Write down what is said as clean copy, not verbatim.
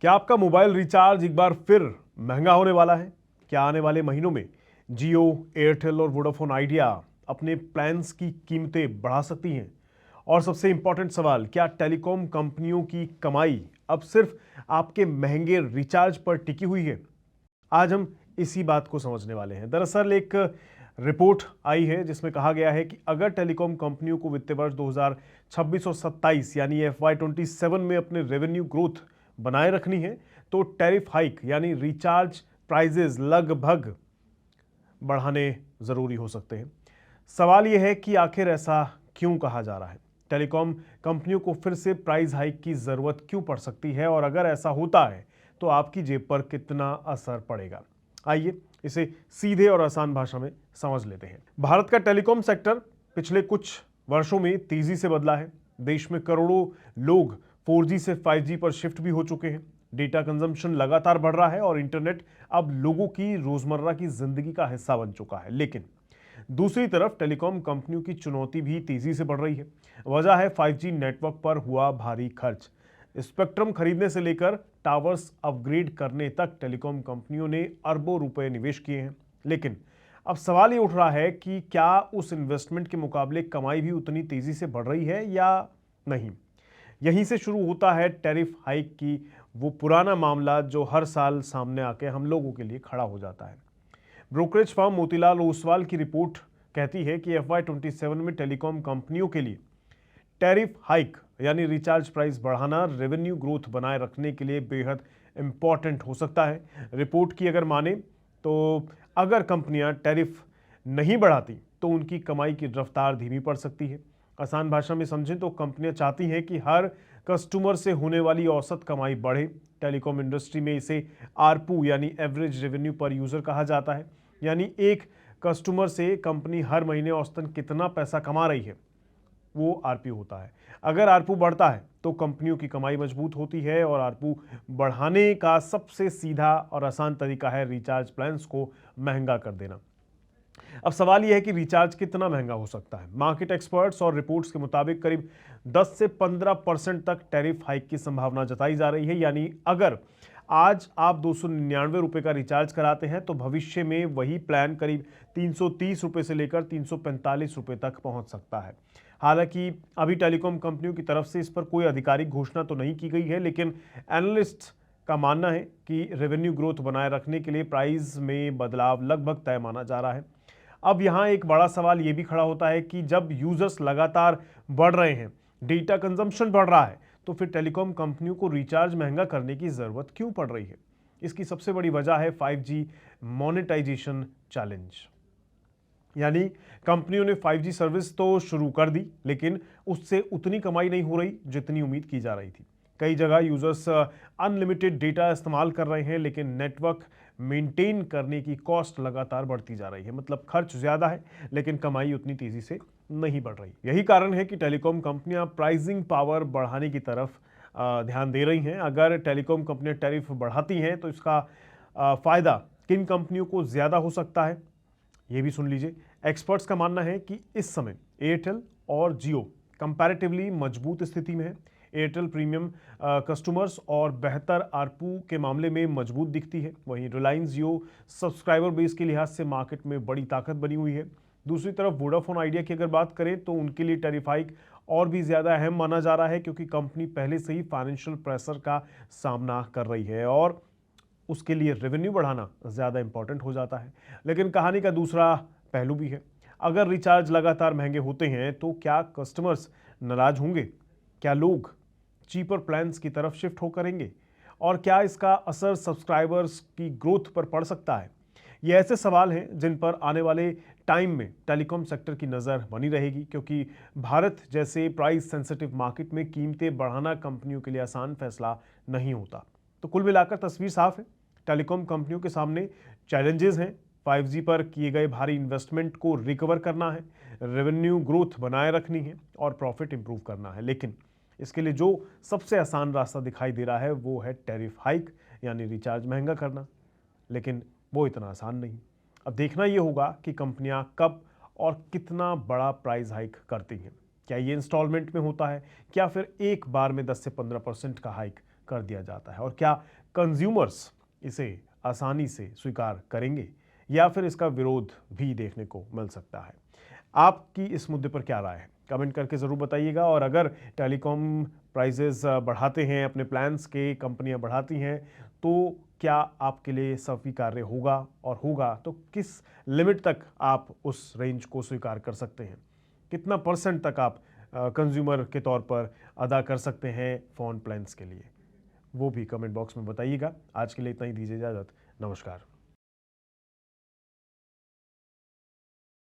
क्या आपका mobile recharge एक बार फिर महंगा होने वाला है? क्या आने वाले महीनों में जियो, एयरटेल और वोडाफोन आइडिया अपने प्लान्स की कीमतें बढ़ा सकती हैं? और सबसे इंपॉर्टेंट सवाल, क्या टेलीकॉम कंपनियों की कमाई अब सिर्फ आपके महंगे रिचार्ज पर टिकी हुई है? आज हम इसी बात को समझने वाले हैं। दरअसल एक रिपोर्ट आई है जिसमें कहा गया है कि अगर टेलीकॉम कंपनियों को वित्तीय वर्ष 2026 और 27 यानी FY27 में अपने रेवेन्यू ग्रोथ बनाए रखनी है तो टैरिफ हाइक यानी रिचार्ज प्राइजेस लगभग बढ़ाने जरूरी हो सकते हैं। सवाल यह है कि आखिर ऐसा क्यों कहा जा रहा है? टेलीकॉम कंपनियों को फिर से प्राइस हाइक की जरूरत क्यों पड़ सकती है और अगर ऐसा होता है तो आपकी जेब पर कितना असर पड़ेगा? आइए इसे सीधे और आसान भाषा में समझ लेते हैं। भारत का टेलीकॉम सेक्टर पिछले कुछ वर्षों में तेजी से बदला है। देश में करोड़ों लोग 4G से 5G पर शिफ्ट भी हो चुके हैं। डेटा कंजम्पशन लगातार बढ़ रहा है और इंटरनेट अब लोगों की रोजमर्रा की जिंदगी का हिस्सा बन चुका है। लेकिन दूसरी तरफ टेलीकॉम कंपनियों की चुनौती भी तेजी से बढ़ रही है। वजह है 5G नेटवर्क पर हुआ भारी खर्च। स्पेक्ट्रम खरीदने से लेकर टावर्स अपग्रेड करने तक टेलीकॉम कंपनियों ने अरबों रुपए निवेश किए हैं। लेकिन अब सवाल ये उठ रहा है कि क्या उस इन्वेस्टमेंट के मुकाबले कमाई भी उतनी तेजी से बढ़ रही है या नहीं? यहीं से शुरू होता है टैरिफ हाइक की वो पुराना मामला जो हर साल सामने आके हम लोगों के लिए खड़ा हो जाता है। ब्रोकरेज फर्म मोतीलाल ओसवाल की रिपोर्ट कहती है कि FY27 में टेलीकॉम कंपनियों के लिए टैरिफ हाइक यानी रिचार्ज प्राइस बढ़ाना रेवेन्यू ग्रोथ बनाए रखने के लिए बेहद इंपॉर्टेंट हो सकता है। रिपोर्ट की अगर माने तो अगर कंपनियां टैरिफ नहीं बढ़ाती तो उनकी कमाई की रफ्तार धीमी पड़ सकती है। आसान भाषा में समझें तो कंपनियां चाहती हैं कि हर कस्टमर से होने वाली औसत कमाई बढ़े। टेलीकॉम इंडस्ट्री में इसे आरपू यानी एवरेज रेवेन्यू पर यूजर कहा जाता है। यानी एक कस्टमर से कंपनी हर महीने औसतन कितना पैसा कमा रही है वो आरपू होता है। अगर आरपू बढ़ता है तो कंपनियों की कमाई मजबूत होती है और आरपू बढ़ाने का सबसे सीधा और आसान तरीका है रिचार्ज प्लान्स को महंगा कर देना। अब सवाल यह है कि रिचार्ज कितना महंगा हो सकता है? मार्केट एक्सपर्ट्स और रिपोर्ट्स के मुताबिक करीब 10 से 15% तक टैरिफ हाइक की संभावना जताई जा रही है। यानी अगर आज आप 299 रुपए का रिचार्ज कराते हैं तो भविष्य में वही प्लान करीब 330 रुपए से लेकर 345 रुपए तक पहुंच सकता है। हालांकि अभी टेलीकॉम कंपनियों की तरफ से इस पर कोई आधिकारिक घोषणा तो नहीं की गई है, लेकिन एनालिस्ट का मानना है कि रेवेन्यू ग्रोथ बनाए रखने के लिए प्राइस में बदलाव लगभग तय माना जा रहा है। अब यहाँ एक बड़ा सवाल ये भी खड़ा होता है कि जब यूजर्स लगातार बढ़ रहे हैं, डेटा कंजम्पशन बढ़ रहा है, तो फिर टेलीकॉम कंपनियों को रिचार्ज महंगा करने की जरूरत क्यों पड़ रही है? इसकी सबसे बड़ी वजह है 5G मोनेटाइजेशन चैलेंज। यानी कंपनियों ने 5G सर्विस तो शुरू कर दी, लेकिन उससे उतनी कमाई नहीं हो रही जितनी उम्मीद की जा रही थी। कई जगह यूजर्स अनलिमिटेड डेटा इस्तेमाल कर रहे हैं, लेकिन नेटवर्क मेंटेन करने की कॉस्ट लगातार बढ़ती जा रही है। मतलब खर्च ज़्यादा है लेकिन कमाई उतनी तेज़ी से नहीं बढ़ रही। यही कारण है कि टेलीकॉम कंपनियां प्राइसिंग पावर बढ़ाने की तरफ ध्यान दे रही हैं। अगर टेलीकॉम कंपनियां टैरिफ बढ़ाती हैं तो इसका फ़ायदा किन कंपनियों को ज़्यादा हो सकता है, ये भी सुन लीजिए। एक्सपर्ट्स का मानना है कि इस समय एयरटेल और जियो कंपैरेटिवली मजबूत स्थिति में है। एयरटेल प्रीमियम कस्टमर्स और बेहतर आरपू के मामले में मजबूत दिखती है। वहीं रिलायंस जियो सब्सक्राइबर बेस के लिहाज से मार्केट में बड़ी ताकत बनी हुई है। दूसरी तरफ वोडाफोन आइडिया की अगर बात करें तो उनके लिए टैरिफ हाइक और भी ज़्यादा अहम माना जा रहा है, क्योंकि कंपनी पहले से ही फाइनेंशियल प्रेशर का सामना कर रही है और उसके लिए रेवेन्यू बढ़ाना ज़्यादा इंपॉर्टेंट हो जाता है। लेकिन कहानी का दूसरा पहलू भी है। अगर रिचार्ज लगातार महंगे होते हैं तो क्या कस्टमर्स नाराज होंगे? क्या लोग चीपर प्लान्स की तरफ शिफ्ट हो करेंगे? और क्या इसका असर सब्सक्राइबर्स की ग्रोथ पर पड़ सकता है? ये ऐसे सवाल हैं जिन पर आने वाले टाइम में टेलीकॉम सेक्टर की नज़र बनी रहेगी, क्योंकि भारत जैसे प्राइस सेंसिटिव मार्केट में कीमतें बढ़ाना कंपनियों के लिए आसान फैसला नहीं होता। तो कुल मिलाकर तस्वीर साफ है। टेलीकॉम कंपनियों के सामने चैलेंजेस हैं। 5G पर किए गए भारी इन्वेस्टमेंट को रिकवर करना है, रेवेन्यू ग्रोथ बनाए रखनी है और प्रॉफिट इंप्रूव करना है। लेकिन इसके लिए जो सबसे आसान रास्ता दिखाई दे रहा है वो है टैरिफ हाइक यानी रिचार्ज महंगा करना। लेकिन वो इतना आसान नहीं। अब देखना ये होगा कि कंपनियां कब और कितना बड़ा प्राइस हाइक करती हैं। क्या ये इंस्टॉलमेंट में होता है, क्या फिर एक बार में 10 से 15% का हाइक कर दिया जाता है, और क्या कंज्यूमर्स इसे आसानी से स्वीकार करेंगे या फिर इसका विरोध भी देखने को मिल सकता है। आपकी इस मुद्दे पर क्या राय है, कमेंट करके ज़रूर बताइएगा। और अगर टेलीकॉम प्राइजेस बढ़ाते हैं, अपने प्लान्स के कंपनियां बढ़ाती हैं, तो क्या आपके लिए स्वीकार्य होगा, और होगा तो किस लिमिट तक आप उस रेंज को स्वीकार कर सकते हैं, कितना % तक आप कंज्यूमर के तौर पर अदा कर सकते हैं फ़ोन प्लान्स के लिए, वो भी कमेंट बॉक्स में बताइएगा। आज के लिए इतना ही, दीजिए इजाज़त। नमस्कार।